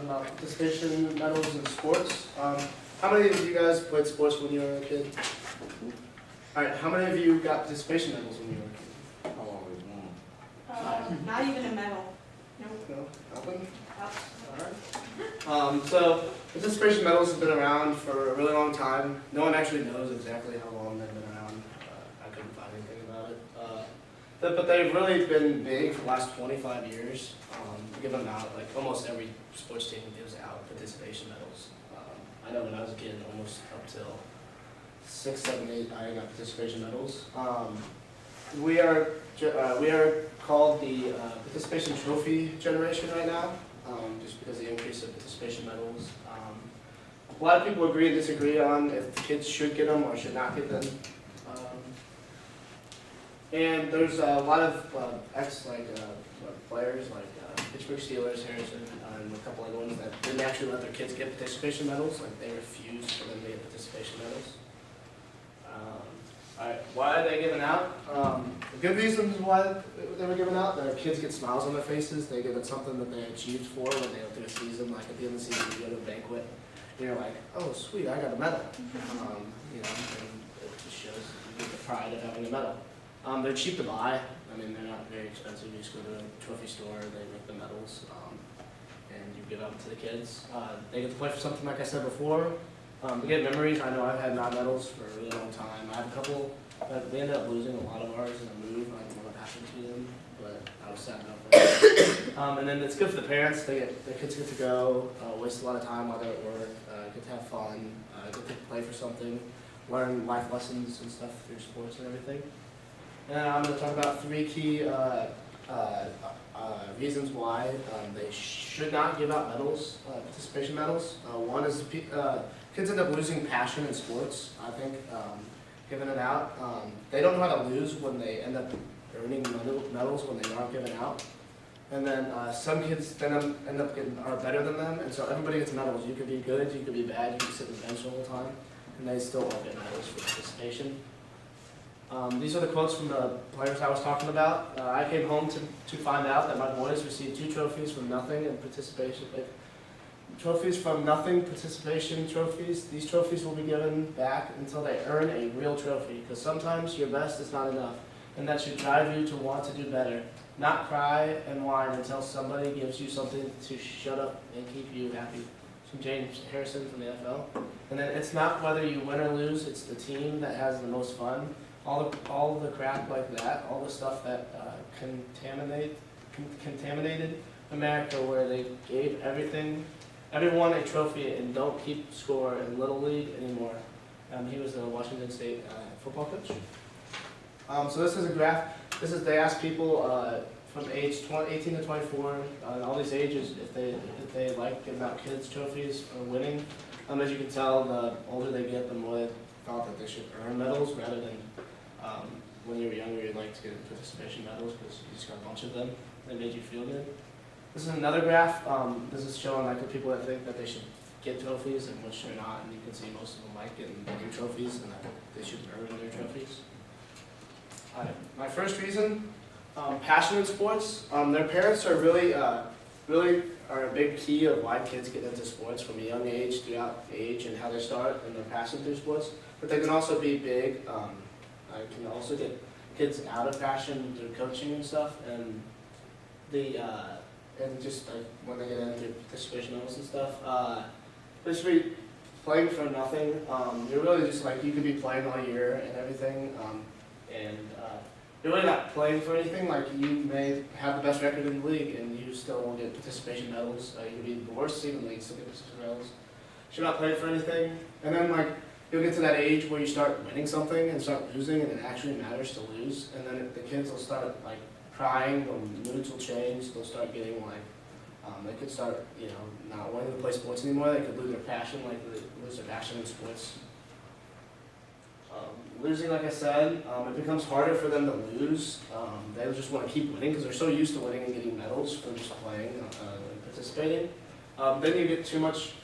about participation medals in sports. How many of you guys played sports when you were a kid? All right, how many of you got participation medals when you were a kid? How long was one? Not even a medal. Nope. No, nothing? Nope. All right. So participation medals have been around for a really long time. No one actually knows exactly how long they've been around. I couldn't find anything about it. But they've really been big for the last 25 years. Given out, like almost every sports team gives out participation medals. I know when I was a kid, almost up till 6, 7, 8, I got participation medals. We are called the participation trophy generation right now, just because of the increase of participation medals. A lot of people agree and disagree on if the kids should get them or should not get them. And there's a lot of players like Pittsburgh Steelers, Harrison, and a couple other ones that didn't actually let their kids get participation medals. Like they refused for them to get participation medals. Alright, why are they given out? The good reasons why they were given out, their kids get smiles on their faces. They get something that they achieved for when they go through a season. Like at the end of the season, you go to a banquet, and you're like, oh sweet, I got a medal. And it just shows you get the pride of having a medal. They're cheap to buy. I mean, they're not very expensive. You just go to a trophy store, they make the medals, and you give them to the kids. They get to play for something, like I said before. To get memories, I know I've had non-medals for a really long time. I have a couple, but we ended up losing a lot of ours in a move. I don't know what happened to them, but I was sad about that. And then it's good for the parents. Their kids get to go, waste a lot of time while they're at work, get to have fun, get to play for something, learn life lessons and stuff through sports and everything. And I'm going to talk about 3 key reasons why they should not give out medals, participation medals. One is kids end up losing passion in sports, I think, giving it out. They don't know how to lose when they end up earning medals when they aren't given out. And then some kids then end up are better than them, and so everybody gets medals. You could be good, you could be bad, you could sit on the bench all the time, and they still all get medals for participation. These are the quotes from the players I was talking about. I came home to find out that my boys received 2 trophies from nothing and participation. Trophies from nothing, participation trophies. These trophies will be given back until they earn a real trophy, because sometimes your best is not enough, and that should drive you to want to do better. Not cry and whine until somebody gives you something to shut up and keep you happy. From James Harrison from the NFL. And then it's not whether you win or lose, it's the team that has the most fun. All the crap like that, all the stuff that contaminated America, where they gave everyone a trophy and don't keep score in Little League anymore. He was the Washington State football coach. So this is a graph. They asked people from age 18 to 24, all these ages, if they like giving out kids trophies or winning. As you can tell, the older they get, the more they thought that they should earn medals rather than when you were younger, you'd like to get participation medals because you just got a bunch of them. They made you feel good. This is another graph. This is showing like the people that think that they should get trophies and which they're not. And you can see most of them like getting bigger trophies and that they should earn their trophies. My first reason, passion in sports. Their parents are really are a big key of why kids get into sports from a young age, throughout age, and how they start and their passion through sports. But they can also be big. Can also get kids out of passion through coaching and stuff, and just like when they get into participation medals and stuff. Basically, playing for nothing. You're really just like you could be playing all year and everything, and you're really not playing for anything. Like you may have the best record in the league, and you still won't get participation medals. You could be the worst team in the league, still get participation medals. You're not playing for anything, and then like. You'll get to that age where you start winning something and start losing, and it actually matters to lose. And then the kids will start like crying, the moods will change. They'll start getting like, they could start, not wanting to play sports anymore. They could lose their passion, lose their passion in sports. Losing, like I said, it becomes harder for them to lose. They just want to keep winning because they're so used to winning and getting medals from just playing and participating. Then you get too much.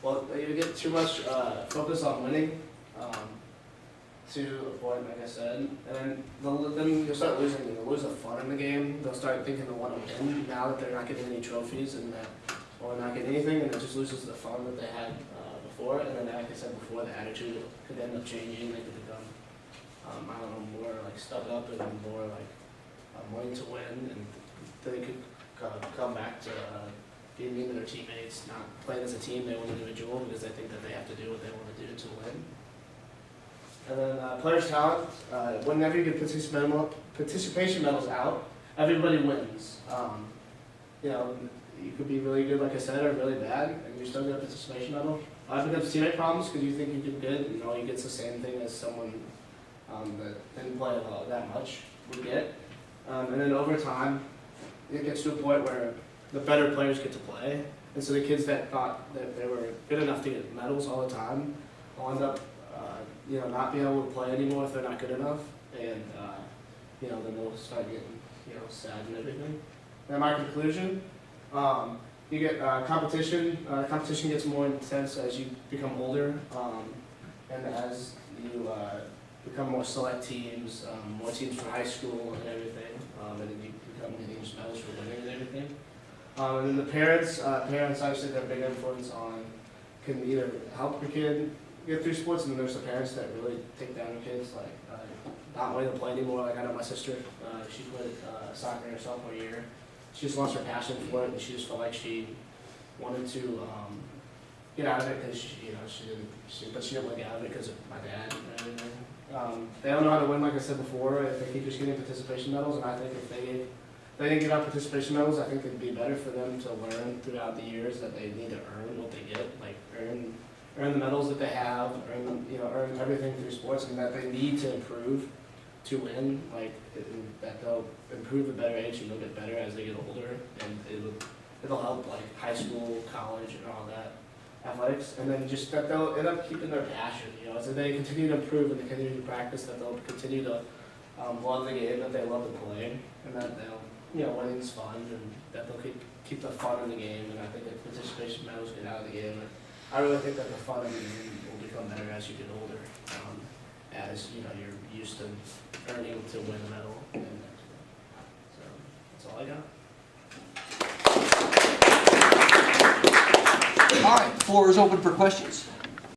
You get too much focus on winning. to a point, like I said, and then you'll start losing. You'll lose the fun in the game. They'll start thinking they want to win now that they're not getting any trophies and that, or not getting anything, and it just loses the fun that they had before. And then, like I said before, the attitude could end up changing. They could become, I don't know, more like stuck up and more like wanting to win, and they could come back to being mean to their teammates, not playing as a team, they want individual because they think that they have to do what they want to do to win. And then players' talent, whenever you get participation medals out, everybody wins. You know, you could be really good, like I said, or really bad, and you still get a participation medal. It becomes teammate problems because you think you did good, and all you get's the same thing as someone that didn't play that much would get. And then over time, it gets to a point where the better players get to play, and so the kids that thought that they were good enough to get medals all the time will end up, you know, not being able to play anymore if they're not good enough, and you know, then they'll start getting, you know, sad and everything. And my conclusion, you get competition. Competition gets more intense as you become older, and as you become more select teams, more teams for high school and everything, and then you become getting medals for winning and everything. And then the parents, obviously they're a big influence on, can either help your kid get through sports, and then there's the parents that really take down their kids, like not wanting to play anymore. Like I know my sister, she played soccer in her sophomore year. She just lost her passion for it, and she just felt like she wanted to get out of it because she didn't want to get out of it because of my dad and everything. They don't know how to win, like I said before, if they keep just getting participation medals, and I think if they didn't get out participation medals, I think it'd be better for them to learn throughout the years that they need to earn what they get, like earn the medals that they have, earn everything through sports, and that they need to improve to win, like that they'll improve at better age and they'll get better as they get older, and it'll help like high school, college, and all that athletics, and then just that they'll end up keeping their passion, as they continue to improve and they continue to practice, that they'll continue to love the game that they love to play, and that they'll, winning's fun, and that they'll keep the fun in the game, and I think that participation medals get out of the game. I really think that the fun in the game will become better as you get older, as you're used to earning to win a medal. So that's all I got. All right, floor is open for questions.